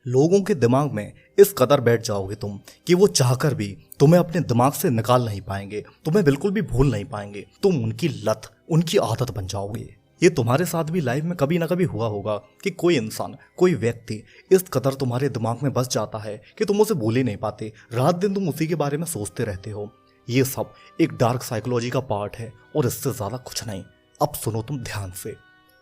लोगों के दिमाग में इस कदर बैठ जाओगे तुम कि वो चाहकर भी तुम्हें अपने दिमाग से निकाल नहीं पाएंगे, तुम्हें बिल्कुल भी भूल नहीं पाएंगे। तुम उनकी लत, उनकी आदत बन जाओगे। ये तुम्हारे साथ भी लाइफ में कभी ना कभी हुआ होगा कि कोई इंसान, कोई व्यक्ति इस कदर तुम्हारे दिमाग में बस जाता है कि तुम उसे भूल ही नहीं पाते। रात दिन तुम उसी के बारे में सोचते रहते हो। ये सब एक डार्क साइकोलॉजी का पार्ट है और इससे ज्यादा कुछ नहीं। अब सुनो तुम ध्यान से।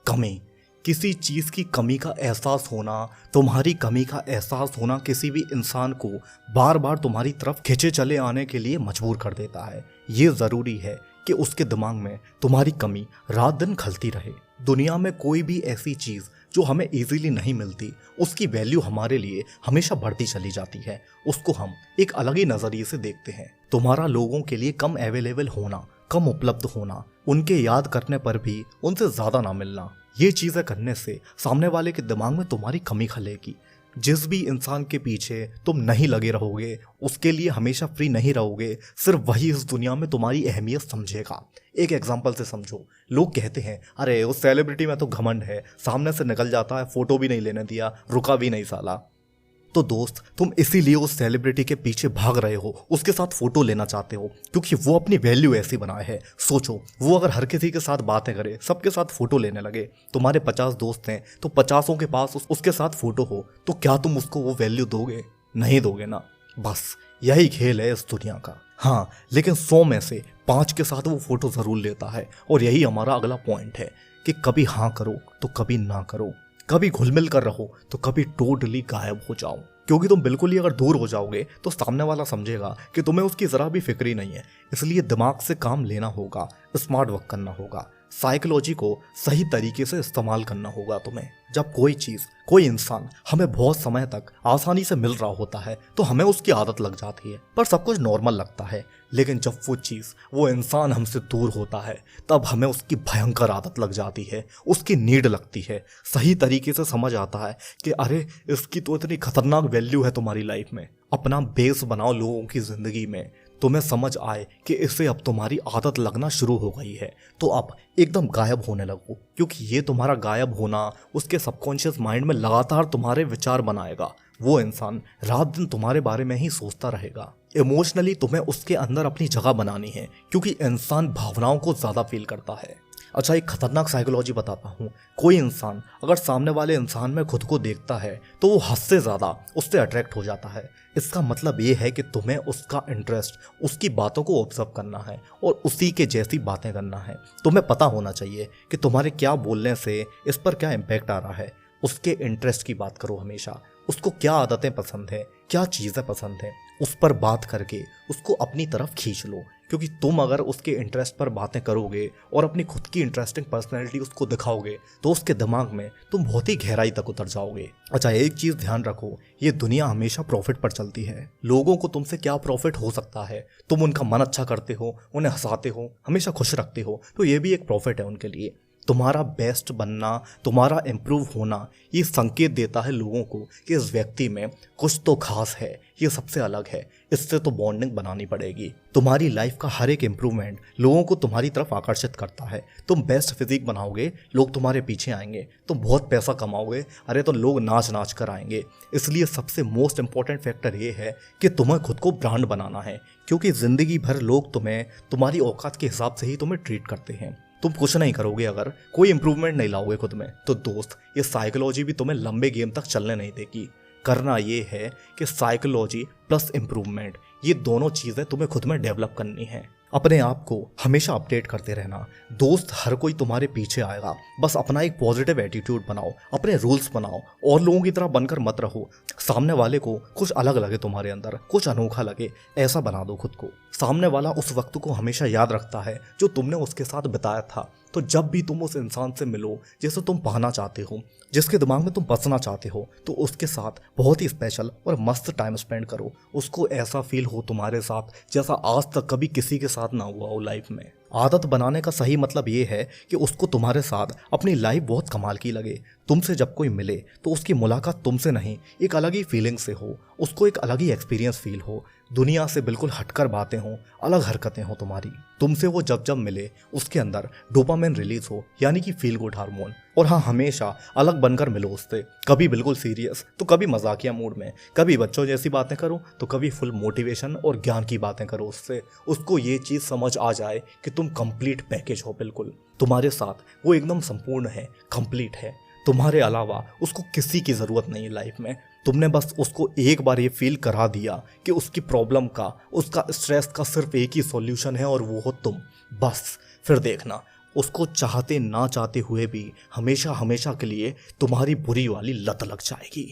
कमी, किसी चीज की कमी का एहसास होना, तुम्हारी कमी का एहसास होना किसी भी इंसान को बार बार तुम्हारी तरफ खिंचे चले आने के लिए मजबूर कर देता है। ये जरूरी है कि उसके दिमाग में तुम्हारी कमी रात दिन खलती रहे। दुनिया में कोई भी ऐसी चीज जो हमें इजीली नहीं मिलती, उसकी वैल्यू हमारे लिए हमेशा बढ़ती चली जाती है। उसको हम एक अलग ही नजरिए से देखते हैं। तुम्हारा लोगों के लिए कम अवेलेबल होना, कम उपलब्ध होना, उनके याद करने पर भी उनसे ज्यादा ना मिलना, ये चीजें करने से सामने वाले के दिमाग में तुम्हारी कमी खलेगी। जिस भी इंसान के पीछे तुम नहीं लगे रहोगे, उसके लिए हमेशा फ्री नहीं रहोगे, सिर्फ वही इस दुनिया में तुम्हारी अहमियत समझेगा। एक एग्जांपल से समझो। लोग कहते हैं अरे उस सेलिब्रिटी में तो घमंड है, सामने से निकल जाता है, फोटो भी नहीं लेने दिया, रुका भी नहीं साला। तो दोस्त, तुम इसीलिए उस सेलिब्रिटी के पीछे भाग रहे हो, उसके साथ फोटो लेना चाहते हो, क्योंकि वो अपनी वैल्यू ऐसी बनाए है। सोचो, वो अगर हर किसी के साथ बातें करे, सबके साथ फोटो लेने लगे, तुम्हारे 50 दोस्त हैं तो 50 के पास उसके साथ फोटो हो, तो क्या तुम उसको वो वैल्यू दोगे? नहीं दोगे ना। बस यही खेल है इस दुनिया का। हाँ, लेकिन 100 में से 5 के साथ वो फोटो जरूर लेता है। और यही हमारा अगला पॉइंट है कि कभी हाँ करो तो कभी ना करो, कभी घुल मिल कर रहो तो कभी टोटली गायब हो जाओ। क्योंकि तुम बिल्कुल ही अगर दूर हो जाओगे तो सामने वाला समझेगा कि तुम्हें उसकी जरा भी फिक्र ही नहीं है। इसलिए दिमाग से काम लेना होगा, स्मार्ट वर्क करना होगा, साइकोलॉजी को सही तरीके से इस्तेमाल करना होगा तुम्हें। जब कोई चीज, कोई इंसान हमें बहुत समय तक आसानी से मिल रहा होता है तो हमें उसकी आदत लग जाती है, पर सब कुछ नॉर्मल लगता है। लेकिन जब वो चीज, वो इंसान हमसे दूर होता है, तब हमें उसकी भयंकर आदत लग जाती है, उसकी नीड लगती है। सही तरीके से समझ आता है कि अरे इसकी तो इतनी खतरनाक वैल्यू है तुम्हारी लाइफ में। अपना बेस बनाओ लोगों की जिंदगी में। तुम्हें समझ आए कि इसे अब तुम्हारी आदत लगना शुरू हो गई है, तो अब एकदम गायब होने लगो। क्योंकि ये तुम्हारा गायब होना उसके सबकॉन्शियस माइंड में लगातार तुम्हारे विचार बनाएगा। वो इंसान रात दिन तुम्हारे बारे में ही सोचता रहेगा। इमोशनली तुम्हें उसके अंदर अपनी जगह बनानी है, क्योंकि इंसान भावनाओं को ज्यादा फील करता है। अच्छा, एक खतरनाक साइकोलॉजी बताता हूँ। कोई इंसान अगर सामने वाले इंसान में खुद को देखता है तो वो हद से ज्यादा उससे अट्रैक्ट हो जाता है। इसका मतलब ये है कि तुम्हें उसका इंटरेस्ट, उसकी बातों को ऑब्जर्व करना है और उसी के जैसी बातें करना है। तुम्हें पता होना चाहिए कि तुम्हारे क्या बोलने से इस पर क्या इम्पैक्ट आ रहा है। उसके इंटरेस्ट की बात करो हमेशा। उसको क्या आदतें पसंद है, क्या चीज़ें पसंद है, उस पर बात करके उसको अपनी तरफ खींच लो। क्योंकि तुम अगर उसके इंटरेस्ट पर बातें करोगे और अपनी खुद की इंटरेस्टिंग पर्सनैलिटी उसको दिखाओगे तो उसके दिमाग में तुम बहुत ही गहराई तक उतर जाओगे। अच्छा, एक चीज़ ध्यान रखो, ये दुनिया हमेशा प्रॉफिट पर चलती है। लोगों को तुमसे क्या प्रॉफिट हो सकता है? तुम उनका मन अच्छा करते हो, उन्हें हंसाते हो, हमेशा खुश रखते हो, तो ये भी एक प्रॉफिट है उनके लिए। तुम्हारा बेस्ट बनना, तुम्हारा इम्प्रूव होना, ये संकेत देता है लोगों को कि इस व्यक्ति में कुछ तो खास है, ये सबसे अलग है, इससे तो बॉन्डिंग बनानी पड़ेगी। तुम्हारी लाइफ का हर एक इम्प्रूवमेंट लोगों को तुम्हारी तरफ आकर्षित करता है। तुम बेस्ट फिजिक बनाओगे, लोग तुम्हारे पीछे आएंगे। तुम बहुत पैसा कमाओगे, अरे तो लोग नाच नाच कर आएंगे। इसलिए सबसे मोस्ट इंपॉर्टेंट फैक्टर ये है कि तुम्हें खुद को ब्रांड बनाना है, क्योंकि जिंदगी भर लोग तुम्हें तुम्हारी औकात के हिसाब से ही तुम्हें ट्रीट करते हैं। तुम कुछ नहीं करोगे, अगर कोई इंप्रूवमेंट नहीं लाओगे खुद में, तो दोस्त ये साइकोलॉजी भी तुम्हें लंबे गेम तक चलने नहीं देगी। करना ये है कि साइकोलॉजी प्लस इम्प्रूवमेंट, ये दोनों चीज़ें तुम्हें खुद में डेवलप करनी है। अपने आप को हमेशा अपडेट करते रहना। दोस्त हर कोई तुम्हारे पीछे आएगा, बस अपना एक पॉजिटिव एटीट्यूड बनाओ, अपने रूल्स बनाओ और लोगों की तरह बनकर मत रहो। सामने वाले को कुछ अलग लगे, तुम्हारे अंदर कुछ अनोखा लगे, ऐसा बना दो खुद को। सामने वाला उस वक्त को हमेशा याद रखता है जो तुमने उसके साथ बिताया था। तो जब भी तुम उस इंसान से मिलो जिसे तुम पाना चाहते हो, जिसके दिमाग में तुम बसना चाहते हो, तो उसके साथ बहुत ही स्पेशल और मस्त टाइम स्पेंड करो। उसको ऐसा फील हो तुम्हारे साथ जैसा आज तक कभी किसी के साथ ना हुआ हो लाइफ में। आदत बनाने का सही मतलब ये है कि उसको तुम्हारे साथ अपनी लाइफ बहुत कमाल की लगे। तुमसे जब कोई मिले तो उसकी मुलाकात तुमसे नहीं, एक अलग ही फीलिंग से हो, उसको एक अलग ही एक्सपीरियंस फील हो, दुनिया से बिल्कुल हटकर बातें हों, अलग हरकतें हों तुम्हारी। तुमसे वो जब जब मिले उसके अंदर डोपामिन रिलीज हो, यानी कि फील गुड हार्मोन। और हाँ, हमेशा अलग बनकर मिलो उससे, कभी बिल्कुल सीरियस तो कभी मजाकिया मूड में, कभी बच्चों जैसी बातें करो तो कभी फुल मोटिवेशन और ज्ञान की बातें करो उससे। उसको ये चीज़ समझ आ जाए कि तुम कंप्लीट पैकेज हो, बिल्कुल तुम्हारे साथ वो एकदम संपूर्ण है, कंप्लीट है। तुम्हारे अलावा उसको किसी की ज़रूरत नहीं है लाइफ में। तुमने बस उसको एक बार ये फील करा दिया कि उसकी प्रॉब्लम का, उसका स्ट्रेस का सिर्फ एक ही सॉल्यूशन है और वो हो तुम। बस फिर देखना, उसको चाहते ना चाहते हुए भी हमेशा हमेशा के लिए तुम्हारी बुरी वाली लत लग जाएगी।